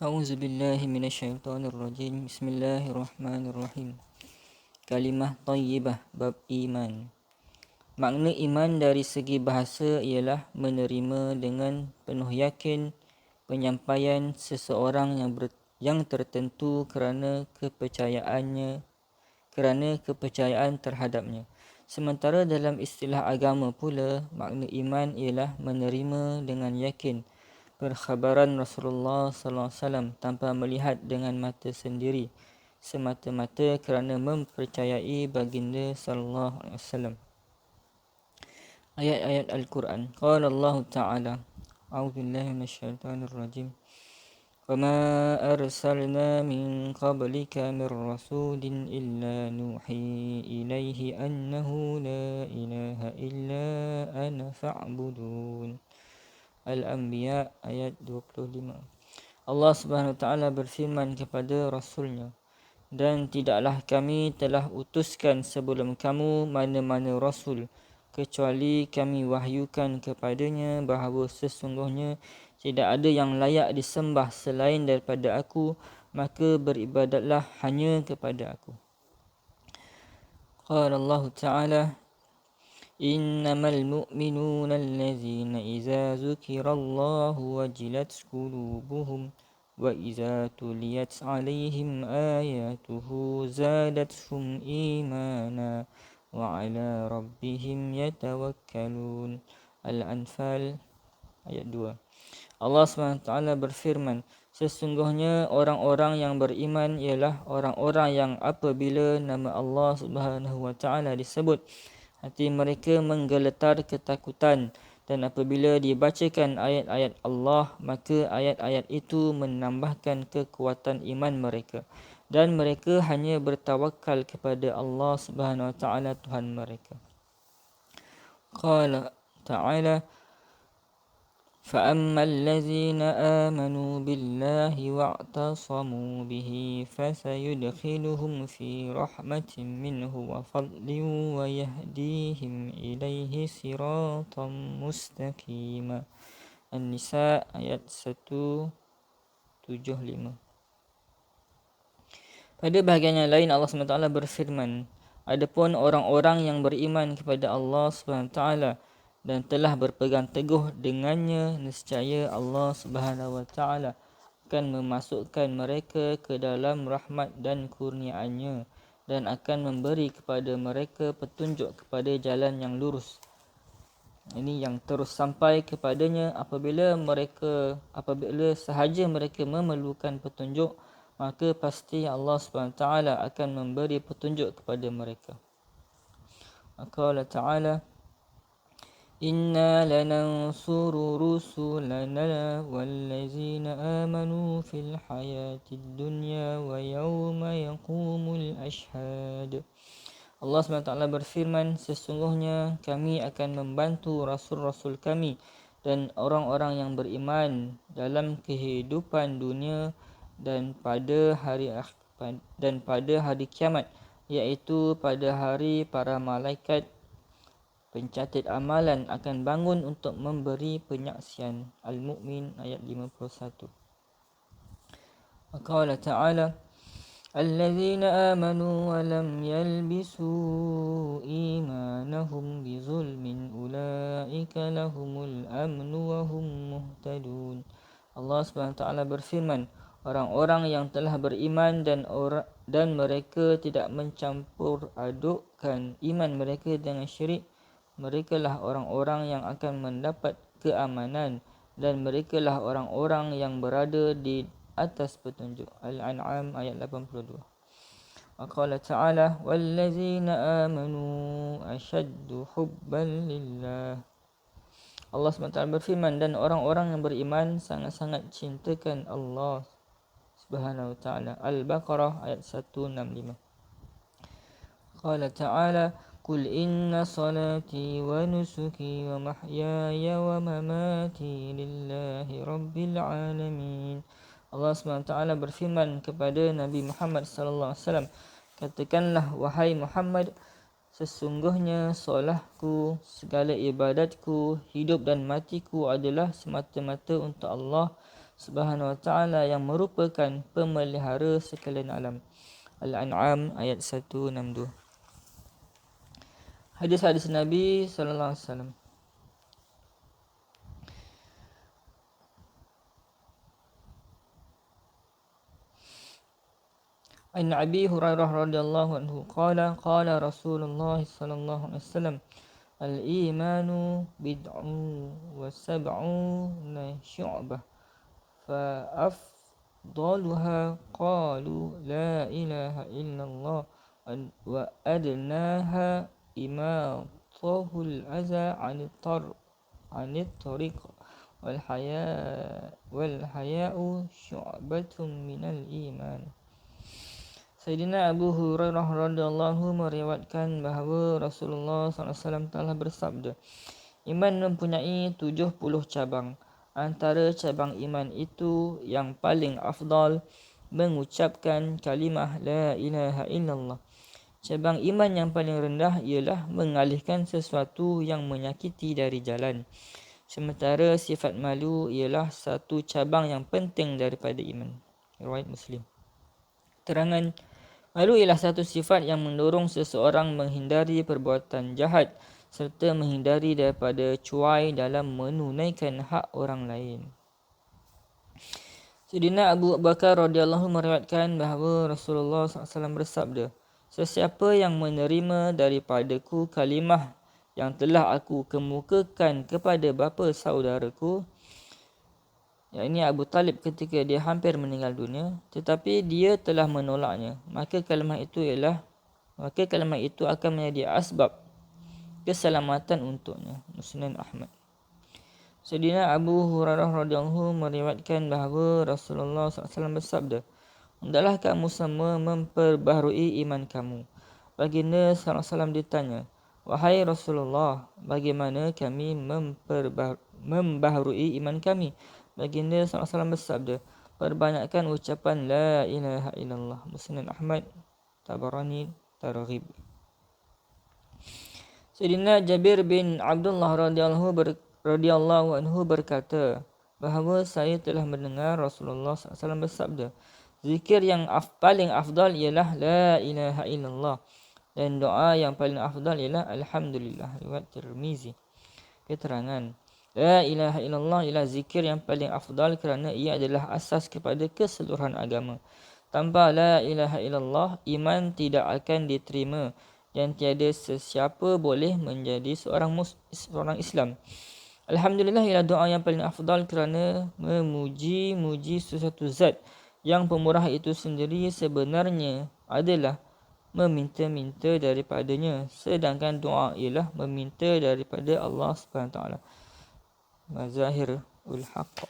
A'udzu billahi minasyaitonir rajim. Bismillahirrahmanirrahim. Kalimah thayyibah bab iman. Makna iman dari segi bahasa ialah menerima dengan penuh yakin penyampaian seseorang yang tertentu kerana kepercayaan terhadapnya. Sementara dalam istilah agama pula, makna iman ialah menerima dengan yakin perkhabaran Rasulullah sallallahu alaihi wasallam tanpa melihat dengan mata sendiri, semata-mata kerana mempercayai baginda sallallahu alaihi wasallam. Ayat-ayat Al-Quran. Qala Allah Ta'ala, A'udzubillahi minasyaitonir rajim. وَمَا أَرْسَلْنَا مِنْ قَبْلِكَ مِنْ رَسُولٍ إِلَّا نُوحِي إِلَيْهِ أَنَّهُ لَا إِلَهَ إِلَّا أَنَا فَاعْبُدُونِ. Al-Anbiya ayat 25. Allah Subhanahu Wa Taala berfirman kepada Rasulnya, dan tidaklah kami telah utuskan sebelum kamu mana-mana Rasul, kecuali kami wahyukan kepadanya bahawa sesungguhnya tidak ada yang layak disembah selain daripada aku, maka beribadatlah hanya kepada aku. Qala Allah Ta'ala, Innamal mu'minuna allazina iza zukirallahu wajilat qulubuhum wa iza tuliyat alaihim ayatuhu zadatuhum imana wa ala rabbihim yatawakkalun. Al-Anfal ayat 2. Allah SWT berfirman, sesungguhnya orang-orang yang beriman ialah orang-orang yang apabila nama Allah SWT disebut, hati mereka menggeletar ketakutan, dan apabila dibacakan ayat-ayat Allah, maka ayat-ayat itu menambahkan kekuatan iman mereka, dan mereka hanya bertawakal kepada Allah Subhanahu Wa Taala Tuhan mereka. Qala Ta'ala, فَأَمَّا الَّذِينَ آمَنُوا بِاللَّهِ وَاعْتَصَمُوا بِهِ فَسَيُدْخِلُهُمْ فِي رَحْمَةٍ مِّنْهُ وَفَضْلٍ وَيَهْدِيهِمْ إِلَيْهِ صِرَاطًا مُسْتَقِيمًا. An-Nisa ayat 175. Pada bahagian yang lain Allah SWT berfirman, adapun orang-orang yang beriman kepada Allah SWT dan telah berpegang teguh dengannya, nescaya Allah Subhanahu Wa Taala akan memasukkan mereka ke dalam rahmat dan kurniaannya, dan akan memberi kepada mereka petunjuk kepada jalan yang lurus. Ini yang terus sampai kepadanya apabila sahaja mereka memerlukan petunjuk, maka pasti Allah SWT akan memberi petunjuk kepada mereka. Qala Ta'ala, Inna lanansuru rusulana wallazina amanu fil hayatid dunya wa yawma yaqumul ashhad. Allah SWT berfirman, sesungguhnya kami akan membantu rasul-rasul kami dan orang-orang yang beriman dalam kehidupan dunia dan pada hari kiamat, iaitu pada hari para malaikat pencatat amalan akan bangun untuk memberi penyaksian. Al-Mu'min ayat 51. Qala Ta'ala, Allazina amanu wa lam yalbisu imanahum bizulmin ulaika lahumul amnu wa hum muhtadun. Allah SWT berfirman, orang-orang yang telah beriman dan mereka tidak mencampur adukkan iman mereka dengan syirik, merekalah orang-orang yang akan mendapat keamanan, dan merekalah orang-orang yang berada di atas petunjuk. Al-An'am ayat 82. Qala Ta'ala, wallazina amanu ashaddu hubban lillah. Allah SWT berfirman, dan orang-orang yang beriman sangat-sangat cintakan Allah Subhanahu Wa Taala. Al-Baqarah ayat 165. Qala Ta'ala, Qul inna salati wa nusuki wa mahyaya wa mamati lillahi rabbil alamin. Allah SWT berfirman kepada Nabi Muhammad SAW, katakanlah wahai Muhammad, sesungguhnya solatku, segala ibadatku, hidup dan matiku adalah semata-mata untuk Allah, Subhanahu wa ta'ala yang merupakan pemelihara sekalian alam. Al-An'am ayat 162. Hadis-hadis Nabi sallallahu alaihi wasallam. An Abi Hurairah radhiyallahu anhu qala qala Rasulullah sallallahu alaihi wasallam al-imanu bid'un wa sab'una syu'bah fa afdaluha qalu la ilaha illallah wa adnaha imatahul aza 'anit tariq wal haya'u syu'batun minal iman. Sayyidina Abu Hurairah radhiyallahu anhu meriwayatkan bahawa Rasulullah SAW telah bersabda, iman mempunyai 70 cabang. Antara cabang iman itu yang paling afdal mengucapkan kalimah la ilaha illallah. Cabang iman yang paling rendah ialah mengalihkan sesuatu yang menyakiti dari jalan. Sementara sifat malu ialah satu cabang yang penting daripada iman. Riwayat Muslim. Terangan, malu ialah satu sifat yang mendorong seseorang menghindari perbuatan jahat serta menghindari daripada cuai dalam menunaikan hak orang lain. Sayyidina Abu Bakar radhiyallahu meriwayatkan bahawa Rasulullah SAW bersabda, sesiapa yang menerima daripadaku kalimah yang telah aku kemukakan kepada bapa saudaraku, yakni Abu Talib ketika dia hampir meninggal dunia, tetapi dia telah menolaknya, maka kalimah itu akan menjadi asbab keselamatan untuknya. Musnad Ahmad. Sayyidina Abu Hurairah radhiyallahu meriwayatkan bahawa Rasulullah SAW bersabda, hendaklah kamu semua memperbaharui iman kamu. Baginda SAW ditanya, wahai Rasulullah, bagaimana kami membaharui iman kami? Baginda SAW bersabda, perbanyakkan ucapan la ilaha illallah. Musnad Ahmad, Tabarani, Targhib. Sayyidina Jabir bin Abdullah radhiyallahu anhu berkata bahawa saya telah mendengar Rasulullah SAW bersabda, zikir yang paling afdal ialah la ilaha illallah dan doa yang paling afdal ialah alhamdulillah. Riwayat Tirmizi. Keterangan, la ilaha illallah ialah zikir yang paling afdal kerana ia adalah asas kepada keseluruhan agama. Tanpa la ilaha illallah, iman tidak akan diterima dan tiada sesiapa boleh menjadi seorang Islam. Alhamdulillah ialah doa yang paling afdal kerana memuji sesuatu zat yang pemurah itu sendiri sebenarnya adalah meminta-minta daripadanya, sedangkan doa ialah meminta daripada Allah Subhanahu Wa Taala. Mazahirul Haqq.